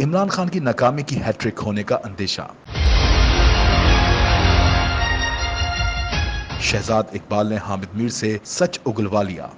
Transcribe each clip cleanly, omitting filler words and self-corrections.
इमरान खान की नाकामी की हैट्रिक होने का अंदेशा। शहजाद इकबाल ने हामिद मीर से सच उगलवा लिया।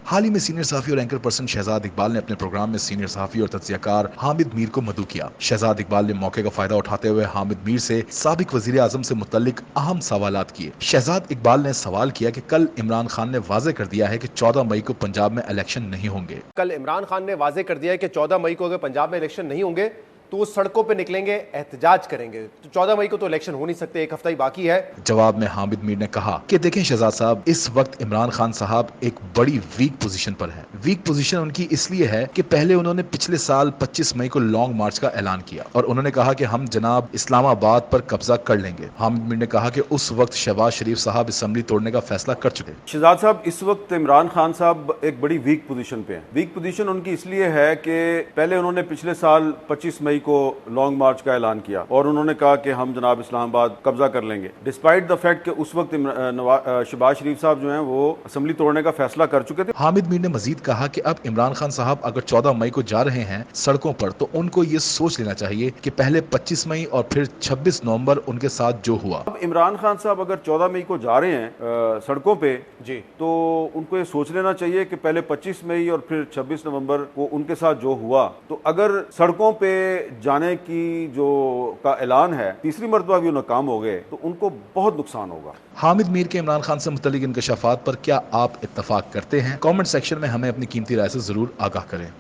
हाल ही में सीनियर सहाफी और एंकर पर्सन शहजाद इकबाल ने अपने प्रोग्राम में सीनियर सहाफी और तज्जियाकार हामिद मीर को मदऊ किया। शहजाद इकबाल ने मौके का फायदा उठाते हुए हामिद मीर से साबिक वजीर आजम से मुतल्लिक अहम सवालात किए। शहजाद इकबाल ने सवाल किया कि कल इमरान खान ने वाजे कर दिया है कि 14 मई को पंजाब में इलेक्शन नहीं होंगे। कल इमरान खान ने वाजे कर दिया है कि 14 मई को अगर पंजाब में इलेक्शन नहीं होंगे तो वो सड़कों पे निकलेंगे, एहतजाज करेंगे। तो 14 मई को तो इलेक्शन हो नहीं सकते, एक हफ्ता ही बाकी है। जवाब में हामिद मीर ने कहा कि देखें शहजाद साहब, इस वक्त इमरान खान साहब एक बड़ी वीक पोजीशन पर है। वीक पोजीशन उनकी इसलिए है कि पहले उन्होंने पिछले साल 25 मई को लॉन्ग मार्च का ऐलान किया और उन्होंने कहा कि हम जनाब इस्लामाबाद पर कब्जा कर लेंगे। हामिद मीर ने कहा कि उस वक्त शहबाज शरीफ साहब असेंबली तोड़ने का फैसला कर चुके। शहजाद साहब, इस वक्त इमरान खान साहब एक बड़ी वीक पोजीशन पे हैं। वीक पोजीशन उनकी इसलिए है कि पहले उन्होंने पिछले साल 25 मई को लॉन्ग मार्च का ऐलान किया और उन्होंने कहा कि हम जनाब इस्लामाबाद कब्जा कर लेंगे, डिस्पाइट द फैक्ट कि उस वक्त शहबाज शरीफ साहब जो हैं वो असेंबली तोड़ने का फैसला कर चुके थे। हामिद मीर ने मजीद कहा कि अब इमरान खान साहब अगर 14 मई को जा रहे हैं सड़कों पर तो उनको ये सोच लेना चाहिए कि पहले 25 मई और फिर 26 नवंबर उनके साथ जो हुआ। अब इमरान खान साहब अगर 14 मई को जा रहे हैं सड़कों पे जी, तो उनको ये सोच लेना चाहिए कि पहले 25 मई और फिर 26 नवंबर को उनके साथ जो हुआ, तो अगर सड़कों पे जाने की जो का ऐलान है तीसरी मरतबा भी नाकाम हो गए तो उनको बहुत नुकसान होगा। हामिद मीर के इमरान खान से मुतल्लिक इंकशाफात पर क्या आप इत्तफाक करते हैं? कमेंट सेक्शन में हमें अपनी कीमती राय से जरूर आगाह करें।